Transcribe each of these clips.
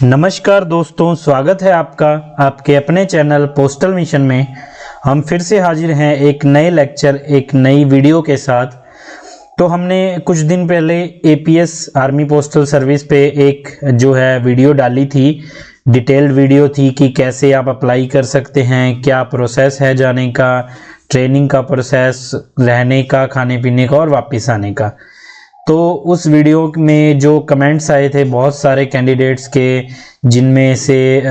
नमस्कार दोस्तों, स्वागत है आपका आपके अपने चैनल पोस्टल मिशन में। हम फिर से हाजिर हैं एक नए लेक्चर, एक नई वीडियो के साथ। तो हमने कुछ दिन पहले एपीएस आर्मी पोस्टल सर्विस पे एक जो है वीडियो डाली थी, डिटेल्ड वीडियो थी कि कैसे आप अप्लाई कर सकते हैं, क्या प्रोसेस है जाने का, ट्रेनिंग का प्रोसेस, रहने का, खाने पीने का और वापस आने का। तो उस वीडियो में जो कमेंट्स आए थे बहुत सारे कैंडिडेट्स के, जिनमें से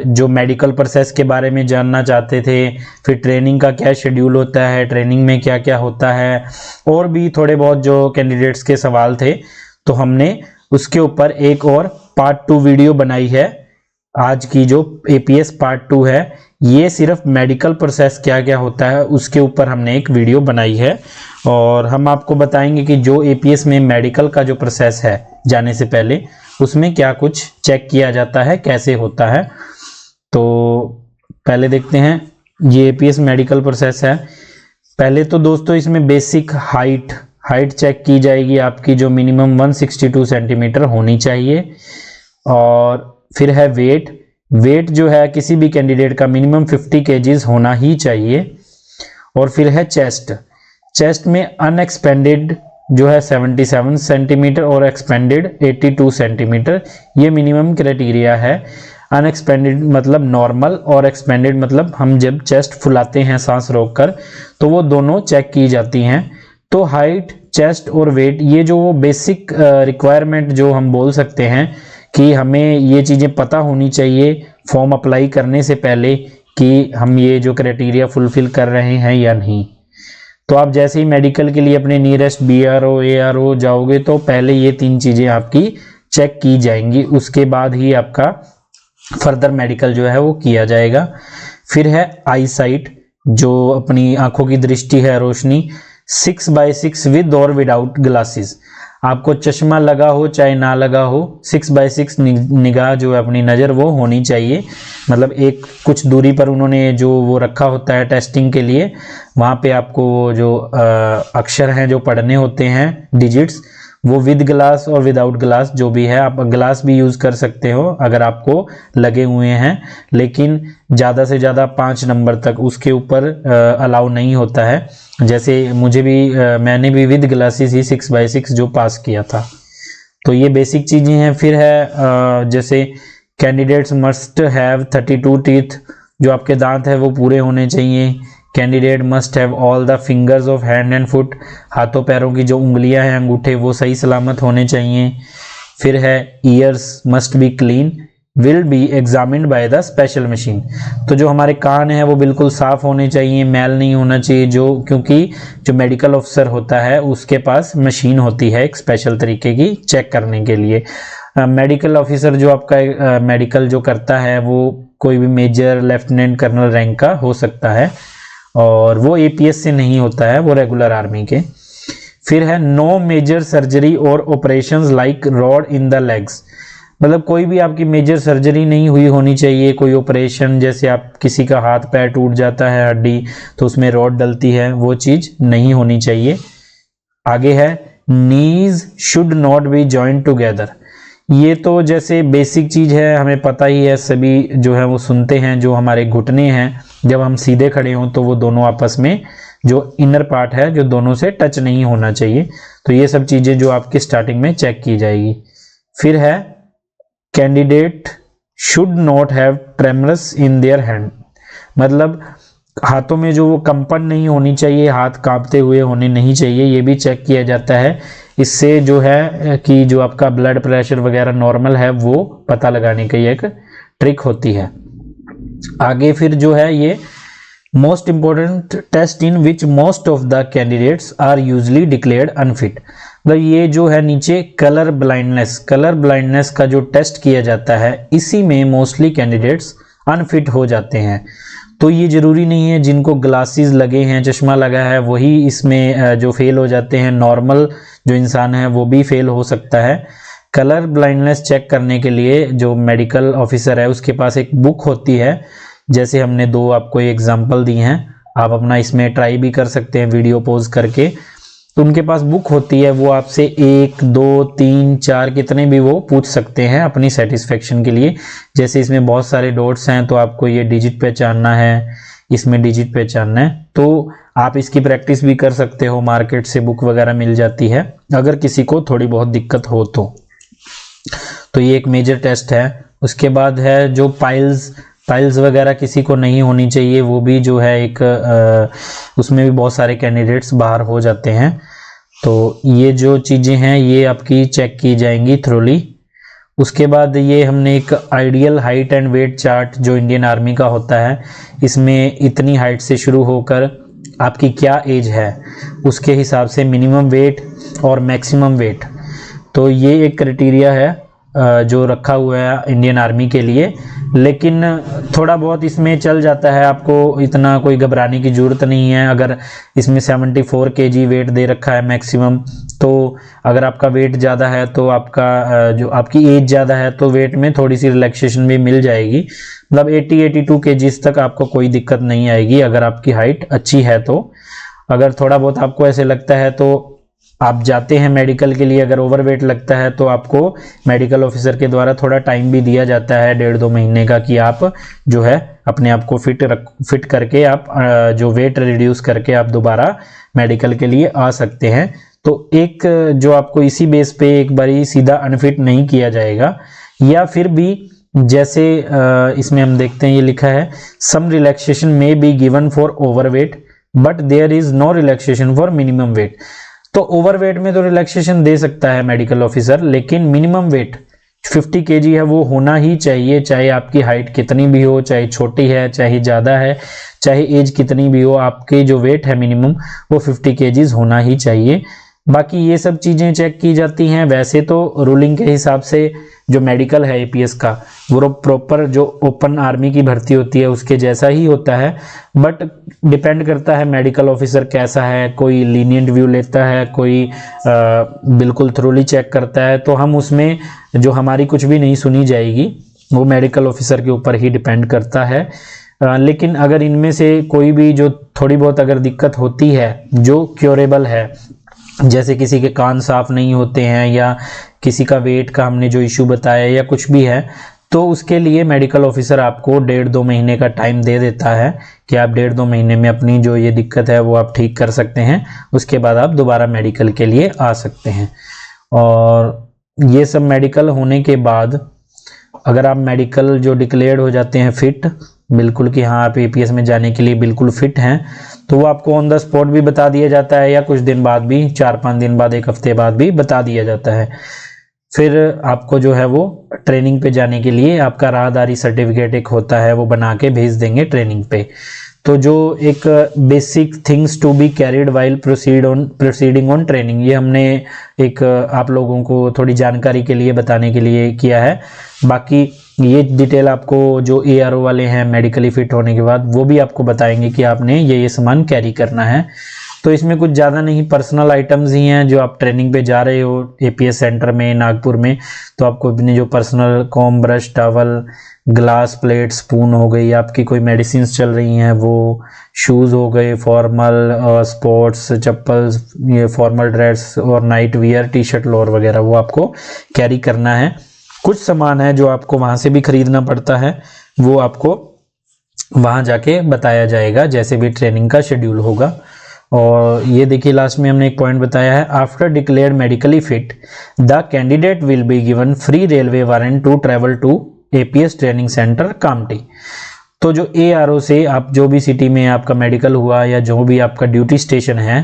जो मेडिकल प्रोसेस के बारे में जानना चाहते थे, फिर ट्रेनिंग का क्या शेड्यूल होता है, ट्रेनिंग में क्या क्या होता है, और भी थोड़े बहुत जो कैंडिडेट्स के सवाल थे, तो हमने उसके ऊपर एक और पार्ट 2 वीडियो बनाई है। आज की जो एपीएस पार्ट 2 है, ये सिर्फ मेडिकल प्रोसेस क्या क्या होता है उसके ऊपर हमने एक वीडियो बनाई है। और हम आपको बताएंगे कि जो एपीएस में मेडिकल का जो प्रोसेस है जाने से पहले, उसमें क्या कुछ चेक किया जाता है, कैसे होता है। तो पहले देखते हैं, ये एपीएस मेडिकल प्रोसेस है। पहले तो दोस्तों इसमें बेसिक हाइट चेक की जाएगी आपकी, जो मिनिमम 162 सेंटीमीटर होनी चाहिए। और फिर है वेट जो है किसी भी कैंडिडेट का मिनिमम 50 केजीज होना ही चाहिए। और फिर है चेस्ट में अनएक्सपेंडेड जो है 77 सेंटीमीटर और एक्सपेंडेड 82 सेंटीमीटर, ये मिनिमम क्राइटेरिया है। अनएक्सपेंडेड मतलब नॉर्मल, और एक्सपेंडेड मतलब हम जब चेस्ट फुलाते हैं सांस रोककर, तो वो दोनों चेक की जाती हैं। तो हाइट, चेस्ट और वेट, ये जो बेसिक रिक्वायरमेंट जो हम बोल सकते हैं कि हमें ये चीज़ें पता होनी चाहिए फॉर्म अप्लाई करने से पहले कि हम ये जो क्राइटेरिया फुलफिल कर रहे हैं या नहीं। तो आप जैसे ही मेडिकल के लिए अपने नियरेस्ट बीआरओ एआरओ जाओगे तो पहले ये 3 चीज़ें आपकी चेक की जाएंगी, उसके बाद ही आपका फर्दर मेडिकल जो है वो किया जाएगा। फिर है आई साइट, जो अपनी आंखों की दृष्टि है, रोशनी 6/6 विद और विदाउट ग्लासेस। आपको चश्मा लगा हो चाहे ना लगा हो, 6/6 निगाह जो है अपनी नज़र वो होनी चाहिए। मतलब एक कुछ दूरी पर उन्होंने जो वो रखा होता है टेस्टिंग के लिए, वहाँ पे आपको जो अक्षर हैं जो पढ़ने होते हैं, डिजिट्स, वो विद ग्लास और विदाउट ग्लास जो भी है, आप ग्लास भी यूज़ कर सकते हो अगर आपको लगे हुए हैं, लेकिन ज़्यादा से ज़्यादा 5 नंबर तक, उसके ऊपर अलाउ नहीं होता है। जैसे मुझे भी मैंने भी विद ग्लासेस ही 6/6 जो पास किया था। तो ये बेसिक चीज़ें हैं। फिर है जैसे कैंडिडेट्स मस्ट हैव 32 टीथ, जो आपके दांत है वो पूरे होने चाहिए। Candidate must have all the fingers of hand and foot, हाथों पैरों की जो उंगलियां हैं, अंगूठे, वो सही सलामत होने चाहिए। फिर है years must be clean, will be examined by the special machine, तो जो हमारे कान हैं वो बिल्कुल साफ होने चाहिए, मैल नहीं होना चाहिए, क्योंकि जो मेडिकल ऑफिसर होता है उसके पास मशीन होती है एक स्पेशल तरीके की चेक करने के लिए। मेडिकल ऑफिसर जो आपका मेडिकल जो करता है वो कोई भी मेजर, लेफ्टिनेंट, कर्नल रैंक का हो सकता है, और वो एपीएस से नहीं होता है, वो रेगुलर आर्मी के। फिर है नो मेजर सर्जरी और operations like rod in the legs, मतलब कोई भी आपकी मेजर सर्जरी नहीं हुई होनी चाहिए, कोई ऑपरेशन, जैसे आप किसी का हाथ पैर टूट जाता है, हड्डी, तो उसमें रॉड डलती है, वो चीज़ नहीं होनी चाहिए। आगे है knees should not be joint together, ये तो जैसे बेसिक चीज़ है, हमें पता ही है, सभी जो है वो सुनते हैं, जो हमारे घुटने हैं जब हम सीधे खड़े हों तो वो दोनों आपस में जो इनर पार्ट है जो दोनों से टच नहीं होना चाहिए। तो ये सब चीज़ें जो आपकी स्टार्टिंग में चेक की जाएगी। फिर है candidate should not have tremors in their hand, मतलब हाथों में जो वो कंपन नहीं होनी चाहिए, हाथ कांपते हुए होने नहीं चाहिए, ये भी चेक किया जाता है। इससे जो है कि जो आपका ब्लड प्रेशर वगैरह नॉर्मल है वो पता लगाने की एक ट्रिक होती है। आगे फिर जो है ये most important test in which most of the candidates are usually declared unfit, मतलब ये जो है नीचे कलर ब्लाइंडनेस का जो टेस्ट किया जाता है, इसी में मोस्टली कैंडिडेट्स अनफिट हो जाते हैं। तो ये जरूरी नहीं है जिनको ग्लासेस लगे हैं, चश्मा लगा है, वही इसमें जो फेल हो जाते हैं, नॉर्मल जो इंसान है वो भी फेल हो सकता है। कलर ब्लाइंडनेस चेक करने के लिए जो मेडिकल ऑफिसर है उसके पास एक बुक होती है, जैसे हमने 2 आपको एग्जांपल दी हैं, आप अपना इसमें ट्राई भी कर सकते हैं वीडियो पॉज करके। तो उनके पास बुक होती है, वो आपसे 1 2 3 4 कितने भी वो पूछ सकते हैं अपनी सेटिस्फेक्शन के लिए। जैसे इसमें बहुत सारे डॉट्स हैं तो आपको ये डिजिट पहचानना है, इसमें डिजिट पहचानना है, तो आप इसकी प्रैक्टिस भी कर सकते हो। मार्केट से बुक वगैरह मिल जाती है अगर किसी को थोड़ी बहुत दिक्कत हो तो ये एक मेजर टेस्ट है। उसके बाद है जो पाइल्स वगैरह किसी को नहीं होनी चाहिए, वो भी जो है एक उसमें भी बहुत सारे कैंडिडेट्स बाहर हो जाते हैं। तो ये जो चीज़ें हैं ये आपकी चेक की जाएंगी थ्रोली। उसके बाद ये हमने एक ideal height and weight chart जो इंडियन आर्मी का होता है, इसमें इतनी हाइट से शुरू होकर आपकी क्या एज है उसके हिसाब से मिनिमम वेट और मैक्सिमम वेट, तो ये एक क्राइटेरिया है जो रखा हुआ है इंडियन आर्मी के लिए। लेकिन थोड़ा बहुत इसमें चल जाता है, आपको इतना कोई घबराने की ज़रूरत नहीं है। अगर इसमें 74 kg वेट दे रखा है मैक्सिमम, तो अगर आपका वेट ज़्यादा है तो आपका जो आपकी एज ज़्यादा है तो वेट में थोड़ी सी रिलैक्सेशन भी मिल जाएगी। मतलब 80-82 kg तक आपको कोई दिक्कत नहीं आएगी अगर आपकी हाइट अच्छी है तो। अगर थोड़ा बहुत आपको ऐसे लगता है तो आप जाते हैं मेडिकल के लिए। अगर ओवरवेट लगता है तो आपको मेडिकल ऑफिसर के द्वारा थोड़ा टाइम भी दिया जाता है 1.5-2 महीने का, कि आप जो है अपने आप को फिट करके आप जो वेट रिड्यूस करके आप दोबारा मेडिकल के लिए आ सकते हैं। तो एक जो आपको इसी बेस पे एक बारी सीधा अनफिट नहीं किया जाएगा। या फिर भी जैसे इसमें हम देखते हैं ये लिखा है some relaxation may be given for overweight but there is no relaxation for minimum weight. तो ओवरवेट में तो रिलैक्सेशन दे सकता है मेडिकल ऑफिसर, लेकिन मिनिमम वेट 50 kg है वो होना ही चाहिए, चाहे आपकी हाइट कितनी भी हो, चाहे छोटी है चाहे ज़्यादा है, चाहे एज कितनी भी हो, आपके जो वेट है मिनिमम वो 50 kg होना ही चाहिए। बाकी ये सब चीज़ें चेक की जाती हैं। वैसे तो रूलिंग के हिसाब से जो मेडिकल है एपीएस का वो प्रॉपर जो ओपन आर्मी की भर्ती होती है उसके जैसा ही होता है, बट डिपेंड करता है मेडिकल ऑफिसर कैसा है। कोई लीनियंट व्यू लेता है, कोई बिल्कुल थ्रोली चेक करता है, तो हम उसमें जो हमारी कुछ भी नहीं सुनी जाएगी वो मेडिकल ऑफिसर के ऊपर ही डिपेंड करता है। लेकिन अगर इनमें से कोई भी जो थोड़ी बहुत अगर दिक्कत होती है जो क्योरेबल है, जैसे किसी के कान साफ नहीं होते हैं या किसी का वेट का हमने जो इशू बताया या कुछ भी है, तो उसके लिए मेडिकल ऑफिसर आपको 1.5-2 महीने का टाइम दे देता है कि आप 1.5-2 महीने में अपनी जो ये दिक्कत है वो आप ठीक कर सकते हैं। उसके बाद आप दोबारा मेडिकल के लिए आ सकते हैं। और ये सब मेडिकल होने के बाद अगर आप मेडिकल जो डिक्लेयर्ड हो जाते हैं फिट बिल्कुल कि हाँ आप एपीएस में जाने के लिए बिल्कुल फिट हैं, तो वो आपको ऑन द स्पॉट भी बता दिया जाता है या कुछ दिन बाद भी, 4-5 दिन बाद, 1 हफ्ते बाद भी बता दिया जाता है। फिर आपको जो है वो ट्रेनिंग पे जाने के लिए आपका राहदारी सर्टिफिकेट एक होता है वो बना के भेज देंगे ट्रेनिंग पे। तो जो एक basic things to be carried while proceeding on training, ये हमने एक आप लोगों को थोड़ी जानकारी के लिए बताने के लिए किया है। बाकी ये डिटेल आपको जो एआरओ वाले हैं मेडिकली फिट होने के बाद वो भी आपको बताएंगे कि आपने ये सामान कैरी करना है। तो इसमें कुछ ज़्यादा नहीं, पर्सनल आइटम्स ही हैं। जो आप ट्रेनिंग पे जा रहे हो एपीएस सेंटर में नागपुर में, तो आपको अपने जो personal com, brush, towel, glass plate, spoon हो गई, आपकी कोई मेडिसिन चल रही हैं वो, शूज़ हो गए फॉर्मल, स्पोर्ट्स चप्पल्स, ये फॉर्मल ड्रेस और night wear, T shirt, lower वगैरह वो आपको कैरी करना है। कुछ सामान है जो आपको वहाँ से भी खरीदना पड़ता है, वो आपको वहाँ जाके बताया जाएगा जैसे भी ट्रेनिंग का शेड्यूल होगा। और ये देखिए लास्ट में हमने एक पॉइंट बताया है, after declared medically fit the candidate will be given free railway warrant to travel to APS training centre Kamptee. तो जो एआरओ से आप जो भी सिटी में आपका मेडिकल हुआ या जो भी आपका ड्यूटी स्टेशन है,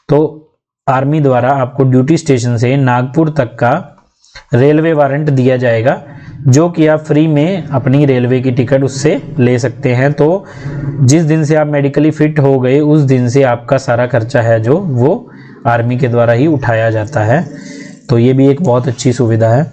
तो आर्मी द्वारा आपको ड्यूटी स्टेशन से नागपुर तक का रेलवे वारंट दिया जाएगा, जो कि आप फ्री में अपनी रेलवे की टिकट उससे ले सकते हैं। तो जिस दिन से आप मेडिकली फिट हो गए उस दिन से आपका सारा खर्चा है जो वो आर्मी के द्वारा ही उठाया जाता है। तो ये भी एक बहुत अच्छी सुविधा है।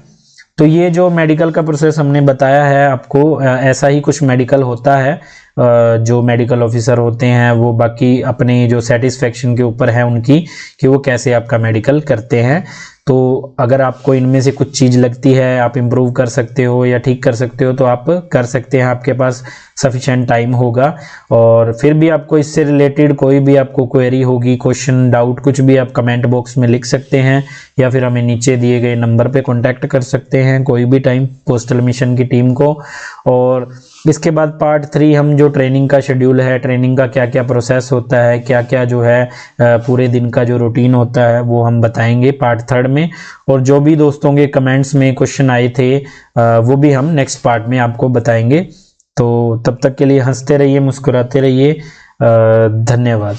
तो ये जो मेडिकल का प्रोसेस हमने बताया है आपको, ऐसा ही कुछ मेडिकल होता है जो मेडिकल ऑफिसर होते हैं वो बाकी अपने जो सेटिस्फेक्शन के ऊपर है उनकी कि वो कैसे आपका मेडिकल करते हैं। तो अगर आपको इनमें से कुछ चीज़ लगती है आप इम्प्रूव कर सकते हो या ठीक कर सकते हो तो आप कर सकते हैं, आपके पास सफिशेंट टाइम होगा। और फिर भी आपको इससे रिलेटेड कोई भी आपको क्वेरी होगी, क्वेश्चन, डाउट, कुछ भी आप कमेंट बॉक्स में लिख सकते हैं या फिर हमें नीचे दिए गए नंबर पे कांटेक्ट कर सकते हैं कोई भी टाइम पोस्टल मिशन की टीम को। और इसके बाद पार्ट 3 हम जो ट्रेनिंग का शेड्यूल है, ट्रेनिंग का क्या क्या प्रोसेस होता है, क्या क्या जो है पूरे दिन का जो रूटीन होता है वो हम बताएंगे पार्ट 3 में। और जो भी दोस्तों के कमेंट्स में क्वेश्चन आए थे वो भी हम नेक्स्ट पार्ट में आपको बताएंगे। तो तब तक के लिए हंसते रहिए, मुस्कुराते रहिए। धन्यवाद।